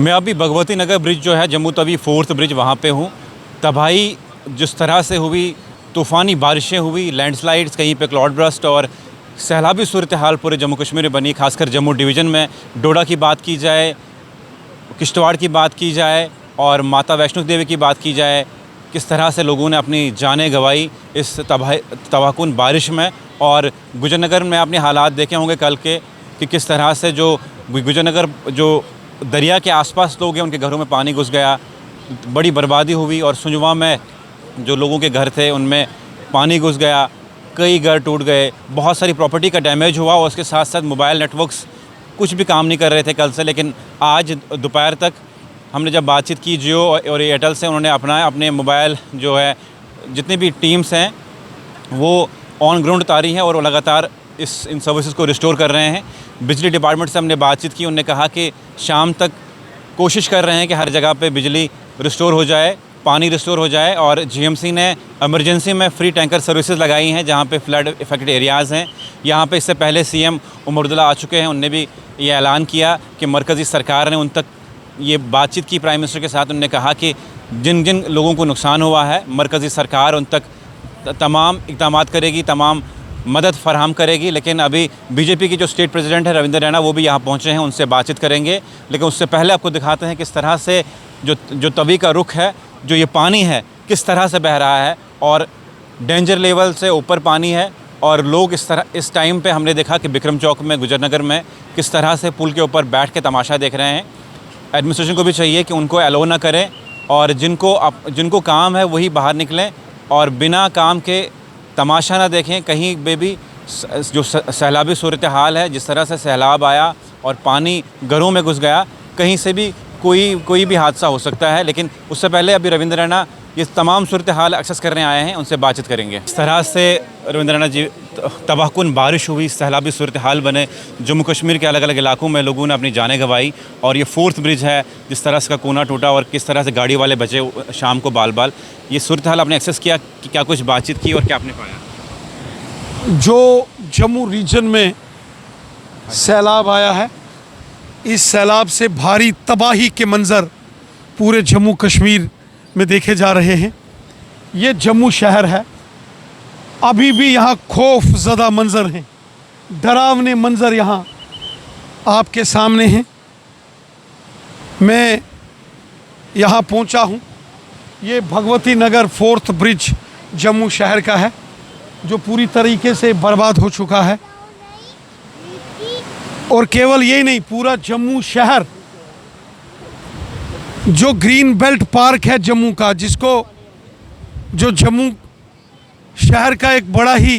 मैं अभी भगवती नगर ब्रिज जो है जम्मू तवी 4th ब्रिज वहाँ पे हूँ। तबाही जिस तरह से हुई, तूफ़ानी बारिशें हुई, लैंडस्लाइड्स, कहीं पे क्लाउड बर्स्ट और सैलाबी सूरत हाल पूरे जम्मू कश्मीर में बनी। खासकर जम्मू डिवीज़न में डोडा की बात की जाए, किश्तवाड़ की बात की जाए और माता वैष्णो देवी की बात की जाए, किस तरह से लोगों ने अपनी जानें गंवाई इस तबाहकुन बारिश में। और गुजरनगर में आपने हालात देखे होंगे कल के कि किस तरह से जो गुजरनगर जो दरिया के आसपास लोग हैं उनके घरों में पानी घुस गया, बड़ी बर्बादी हुई। और सुंजवा में जो लोगों के घर थे उनमें पानी घुस गया, कई घर टूट गए, बहुत सारी प्रॉपर्टी का डैमेज हुआ और उसके साथ साथ मोबाइल नेटवर्क्स कुछ भी काम नहीं कर रहे थे कल से। लेकिन आज दोपहर तक हमने जब बातचीत की जियो और एयरटेल से, उन्होंने अपने मोबाइल जो है जितनी भी टीम्स हैं वो ऑन ग्राउंड उतारी हैं और वो लगातार इन सर्विसेज को रिस्टोर कर रहे हैं। बिजली डिपार्टमेंट से हमने बातचीत की, उन्होंने कहा कि शाम तक कोशिश कर रहे हैं कि हर जगह पे बिजली रिस्टोर हो जाए, पानी रिस्टोर हो जाए। और जीएमसी ने इमरजेंसी में फ्री टैंकर सर्विसेज लगाई हैं जहां पे फ्लड इफेक्टेड एरियाज़ हैं। यहां पे इससे पहले सीएम उमर अब्दुल्ला आ चुके हैं, उनने भी ये ऐलान किया कि मरकज़ी सरकार ने उन तक ये बातचीत की प्राइम मिनिस्टर के साथ। उन्होंने कहा कि जिन जिन लोगों को नुकसान हुआ है मरकज़ी सरकार उन तक तमाम इक़दाम करेगी, तमाम मदद फराहम करेगी। लेकिन अभी बीजेपी की जो स्टेट प्रेसिडेंट है रविंद्र रैना वो भी यहाँ पहुँचे हैं, उनसे बातचीत करेंगे। लेकिन उससे पहले आपको दिखाते हैं किस तरह से जो तवी का रुख है, जो ये पानी है किस तरह से बह रहा है और डेंजर लेवल से ऊपर पानी है। और लोग इस टाइम पे हमने देखा कि बिक्रम चौक में, गुजरनगर में किस तरह से पुल के ऊपर बैठ के तमाशा देख रहे हैं। एडमिनिस्ट्रेशन को भी चाहिए कि उनको अलो ना करें और जिनको काम है वही बाहर निकलें और बिना काम के तमाशा ना देखें। कहीं पे भी जो सैलाबी सूरत हाल है, जिस तरह से सैलाब आया और पानी घरों में घुस गया, कहीं से भी कोई भी हादसा हो सकता है। लेकिन उससे पहले अभी रविंद्र रैना ये तमाम सूरत हाल एक्सेस करने आए हैं, उनसे बातचीत करेंगे। इस तरह से रविंद्र रैना जी, तबाहकुन बारिश हुई, सैलाबी सूरत हाल बने, जम्मू कश्मीर के अलग अलग इलाकों में लोगों ने अपनी जानें गंवाई। और ये 4th ब्रिज है, जिस तरह से कोना टूटा और किस तरह से गाड़ी वाले बचे शाम को बाल बाल। ये सूरत हाल आपने एक्सेस किया कि क्या कुछ बातचीत की और क्या आपने पाया? जो जम्मू रीजन में सैलाब आया है, इस सैलाब से भारी तबाही के मंज़र पूरे जम्मू कश्मीर में देखे जा रहे हैं। ये जम्मू शहर है, अभी भी यहाँ खौफ ज़दा मंज़र हैं, डरावने मंज़र यहाँ आपके सामने हैं। मैं यहाँ पहुँचा हूँ, ये भगवती नगर 4th ब्रिज जम्मू शहर का है जो पूरी तरीके से बर्बाद हो चुका है। और केवल यही नहीं, पूरा जम्मू शहर, जो ग्रीन बेल्ट पार्क है जम्मू का, जो जम्मू शहर का एक बड़ा ही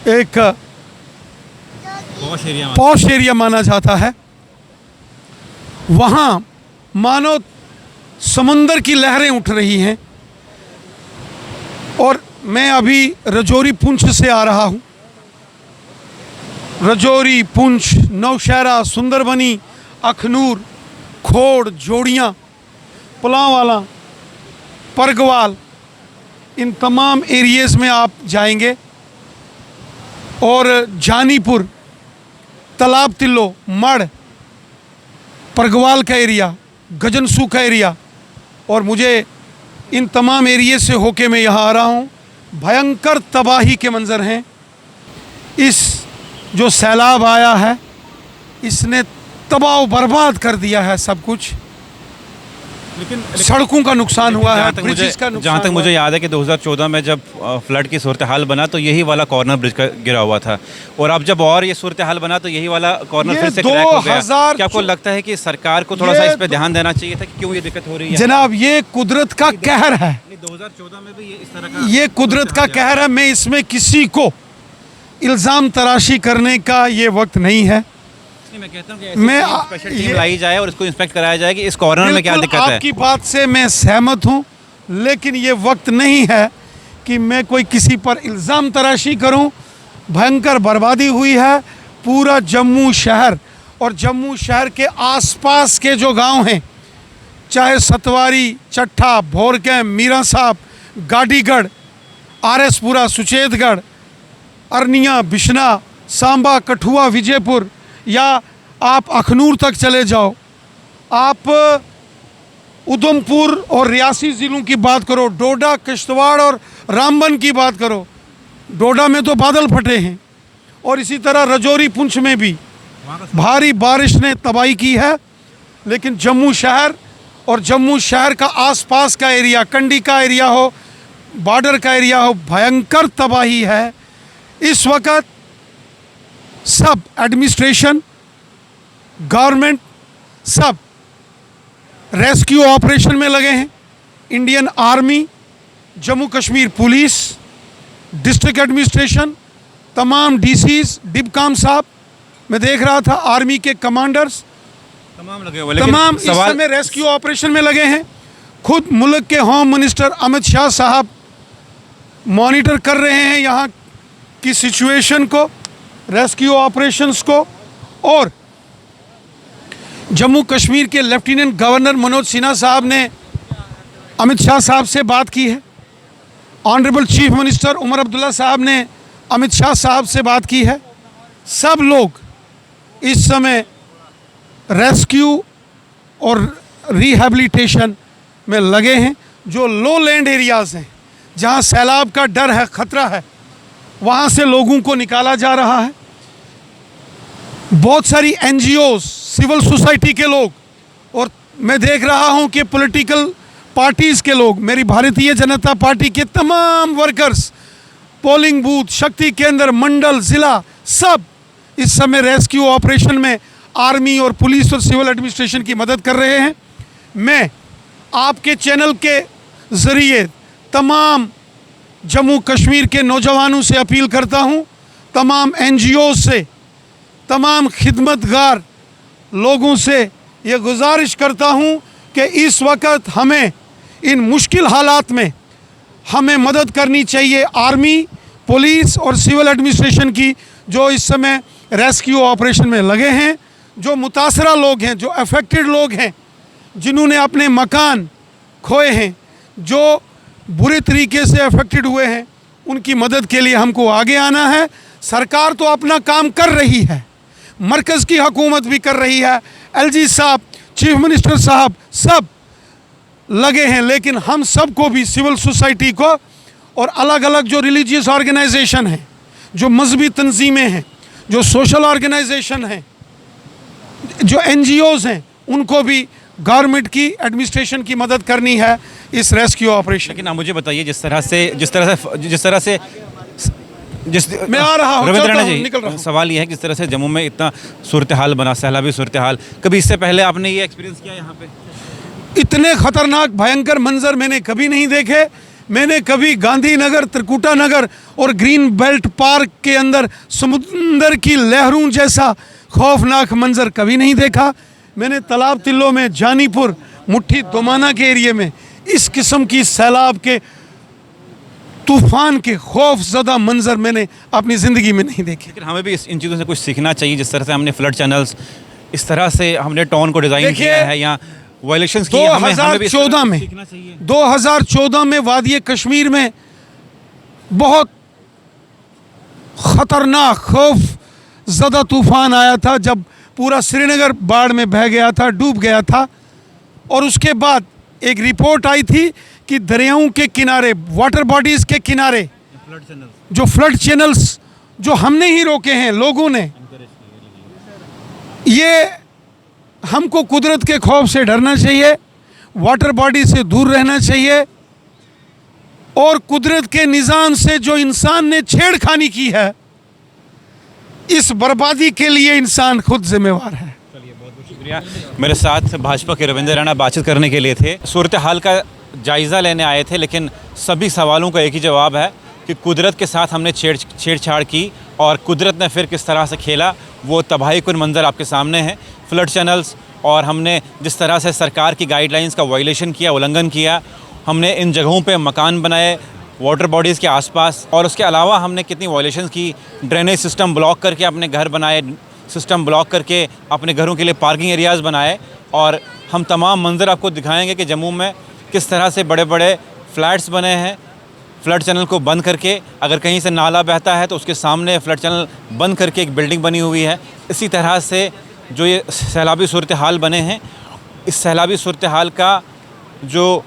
एक पॉश एरिया माना जाता है, वहाँ मानो समंदर की लहरें उठ रही हैं। और मैं अभी रजौरी पुंछ से आ रहा हूँ। रजौरी, पुंछ, नौशहरा, सुंदरबनी, अखनूर, खोड़, जोड़ियाँ, पुलांवाला, परगवाल, इन तमाम एरियाज़ में आप जाएंगे और जानीपुर, तालाब तिल्लो, मड़, परगवाल का एरिया, गजनसू का एरिया, और मुझे इन तमाम एरिया से होके मैं यहाँ आ रहा हूँ। भयंकर तबाही के मंज़र हैं। इस जो सैलाब आया है इसने तबाह बर्बाद कर दिया है सब कुछ। लेकिन सड़कों का नुकसान हुआ है, ब्रिजेस का नुकसान। जहाँ तक मुझे याद है कि 2014 में जब फ्लड की सूरत हाल बना तो यही वाला कॉर्नर ब्रिज का गिरा हुआ था, और अब जब और ये सूरत हाल बना तो यही वाला कॉर्नर फिर से क्रैक हो गया। क्या आपको लगता है कि सरकार को थोड़ा सा इस पे ध्यान देना चाहिए था कि क्यों ये दिक्कत हो रही है? जनाब, ये कुदरत का कहर है। 2014 में भी इस तरह का ये कुदरत का कहर है। मैं इसमें किसी को इल्ज़ाम तराशी करने का ये वक्त नहीं है। मैं कहता हूं कि स्पेशल टीम लाई जाए और इसको इंस्पेक्ट कराया जाए कि इस कॉर्नर में क्या दिक्कत है। आपकी बात से मैं सहमत हूं, लेकिन ये वक्त नहीं है कि मैं कोई किसी पर इल्ज़ाम तराशी करूं। भयंकर बर्बादी हुई है पूरा जम्मू शहर और जम्मू शहर के आसपास के जो गांव हैं, चाहे सतवारी, चट्ठा, भोरके, मीरा साहब, गाडीगढ़, आरएसपुरा, सुचेतगढ़, अरनिया, बिश्ना, सांबा, कठुआ, विजयपुर, या आप अखनूर तक चले जाओ, आप उधमपुर और रियासी ज़िलों की बात करो, डोडा, किश्तवाड़ और रामबन की बात करो, डोडा में तो बादल फटे हैं, और इसी तरह रजौरी, पुंछ में भी भारी बारिश ने तबाही की है। लेकिन जम्मू शहर और जम्मू शहर का आसपास का एरिया, कंडी का एरिया हो, बॉर्डर का एरिया हो, भयंकर तबाही है। इस वक्त सब एडमिनिस्ट्रेशन, गवर्नमेंट सब रेस्क्यू ऑपरेशन में लगे हैं। Indian army, Jammu Kashmir police, district administration, तमाम डीसीज, डिबकाम साहब, मैं देख रहा था आर्मी के कमांडर्स तमाम लगे हुए, लेकिन तमाम इस समय रेस्क्यू ऑपरेशन में लगे हैं। खुद मुल्क के होम मिनिस्टर अमित शाह साहब मॉनिटर कर रहे हैं यहाँ की सिचुएशन को, रेस्क्यू ऑपरेशंस को। और जम्मू कश्मीर के लेफ्टिनेंट गवर्नर मनोज सिन्हा साहब ने अमित शाह साहब से बात की है। Honourable chief minister Omar Abdullah साहब ने अमित शाह साहब से बात की है। सब लोग इस समय रेस्क्यू और रिहैबिलिटेशन में लगे हैं। जो लो लैंड एरियाज़ हैं, जहां सैलाब का डर है, ख़तरा है, वहां से लोगों को निकाला जा रहा है। बहुत सारी एनजीओज, सिविल सोसाइटी के लोग, और मैं देख रहा हूं कि पॉलिटिकल पार्टीज़ के लोग, मेरी भारतीय जनता पार्टी के तमाम वर्कर्स, पोलिंग बूथ, शक्ति केंद्र, मंडल, ज़िला, सब इस समय रेस्क्यू ऑपरेशन में आर्मी और पुलिस और सिविल एडमिनिस्ट्रेशन की मदद कर रहे हैं। मैं आपके चैनल के ज़रिए तमाम जम्मू कश्मीर के नौजवानों से अपील करता हूं, तमाम एनजीओ से, तमाम खिदमतगार लोगों से ये गुजारिश करता हूं कि इस वक्त हमें इन मुश्किल हालात में हमें मदद करनी चाहिए आर्मी, पुलिस और सिविल एडमिनिस्ट्रेशन की, जो इस समय रेस्क्यू ऑपरेशन में लगे हैं। जो मुतासरा लोग हैं, जो अफेक्टेड लोग हैं, जिन्होंने अपने मकान खोए हैं, जो बुरे तरीके से अफेक्टेड हुए हैं, उनकी मदद के लिए हमको आगे आना है। सरकार तो अपना काम कर रही है, मरकज़ की हुकूमत भी कर रही है, एलजी साहब, चीफ मिनिस्टर साहब सब लगे हैं, लेकिन हम सबको भी, सिविल सोसाइटी को और अलग अलग जो रिलीजियस ऑर्गेनाइजेशन हैं, जो मजहबी तंजीमें हैं, जो सोशल ऑर्गेनाइजेशन हैं, जो एनजीओज़ हैं, उनको भी गवर्नमेंट की, एडमिनिस्ट्रेशन की मदद करनी है इस रेस्क्यू ऑपरेशन। लेकिन आप मुझे बताइए, जिस तरह से मैं आ रहा हूँ, रविंद्र चलता राणा हूँ, जी, निकल रहा हूँ। सवाल ये है कि जिस तरह से जम्मू में इतना सूरत हाल बना, सैलाबी सूरत हाल, कभी इससे पहले आपने ये एक्सपीरियंस किया यहाँ पे? इतने खतरनाक भयंकर मंजर मैंने कभी नहीं देखे। मैंने कभी गांधीनगर, त्रिकुटा नगर और ग्रीन बेल्ट पार्क के अंदर समुंदर की लहरों जैसा खौफनाक मंजर कभी नहीं देखा। मैंने तालाब तिल्लो में, जानीपुर, मुट्ठी, दोमाना के एरिए में इस किस्म की सैलाब के, तूफ़ान के खौफज़दा मंजर मैंने अपनी ज़िंदगी में नहीं देखे। लेकिन हमें भी इन चीज़ों से कुछ सीखना चाहिए। जिस तरह से हमने फ्लड चैनल्स, इस तरह से हमने टोन को डिज़ाइन किया है, या वायलेशंस की, हमें भी 2014 में, सीखना चाहिए। 2014 में वादी कश्मीर में बहुत ख़तरनाक खौफज़दा तूफ़ान आया था, जब पूरा श्रीनगर बाढ़ में बह गया था, डूब गया था। और उसके बाद एक रिपोर्ट आई थी कि दरियाओं के किनारे, वाटर बॉडीज़ के किनारे जो फ्लड चैनल्स जो हमने ही रोके हैं, लोगों ने, ये हमको कुदरत के खौफ से डरना चाहिए, वाटर बॉडी से दूर रहना चाहिए, और कुदरत के निज़ाम से जो इंसान ने छेड़खानी की है, इस बर्बादी के लिए इंसान खुद जिम्मेवार है। चलिए, बहुत बहुत शुक्रिया। मेरे साथ भाजपा के रविंद्र राणा बातचीत करने के लिए थे, सूरत हाल का जायज़ा लेने आए थे, लेकिन सभी सवालों का एक ही जवाब है कि कुदरत के साथ हमने छेड़छाड़ की और कुदरत ने फिर किस तरह से खेला, वो तबाहीकुन मंजर आपके सामने है। फ्लड चैनल्स, और हमने जिस तरह से सरकार की गाइडलाइंस का वायलेशन किया, उल्लंघन किया, हमने इन जगहों पे मकान बनाए वाटर बॉडीज़ के आसपास, और उसके अलावा हमने कितनी वायलेशंस की, ड्रेनेज सिस्टम ब्लॉक करके अपने घर बनाए, सिस्टम ब्लॉक करके अपने घरों के लिए पार्किंग एरियाज़ बनाए। और हम तमाम मंजर आपको दिखाएंगे कि जम्मू में किस तरह से बड़े बड़े फ्लैट्स बने हैं फ्लड चैनल को बंद करके। अगर कहीं से नाला बहता है तो उसके सामने फ्लड चैनल बंद करके एक बिल्डिंग बनी हुई है। इसी तरह से जो ये सैलाबी सूरत हाल बने हैं, इस सैलाबी सूरत हाल का जो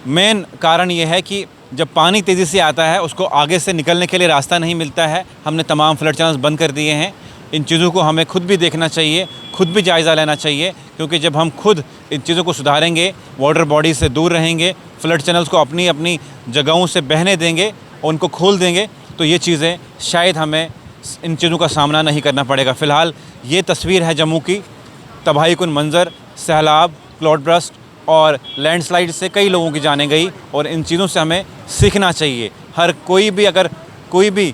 मेन कारण ये है कि जब पानी तेज़ी से आता है उसको आगे से निकलने के लिए रास्ता नहीं मिलता है। हमने तमाम फ्लड चैनल्स बंद कर दिए हैं। इन चीज़ों को हमें खुद भी देखना चाहिए, खुद भी जायज़ा लेना चाहिए, क्योंकि जब हम खुद इन चीज़ों को सुधारेंगे, वाटर बॉडी से दूर रहेंगे, फ्लड चैनल्स को अपनी अपनी जगहों से बहने देंगे और उनको खोल देंगे, तो ये चीज़ें शायद हमें इन चीज़ों का सामना नहीं करना पड़ेगा। फ़िलहाल ये तस्वीर है जम्मू की, तबाही कुन मंज़र, सैलाब, क्लाउड बर्स्ट और लैंडस्लाइड से कई लोगों की जानें गई, और इन चीज़ों से हमें सीखना चाहिए। हर कोई भी अगर कोई भी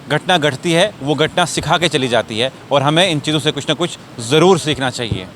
घटना घटती है वो घटना सिखा के चली जाती है, और हमें इन चीज़ों से कुछ ना कुछ ज़रूर सीखना चाहिए।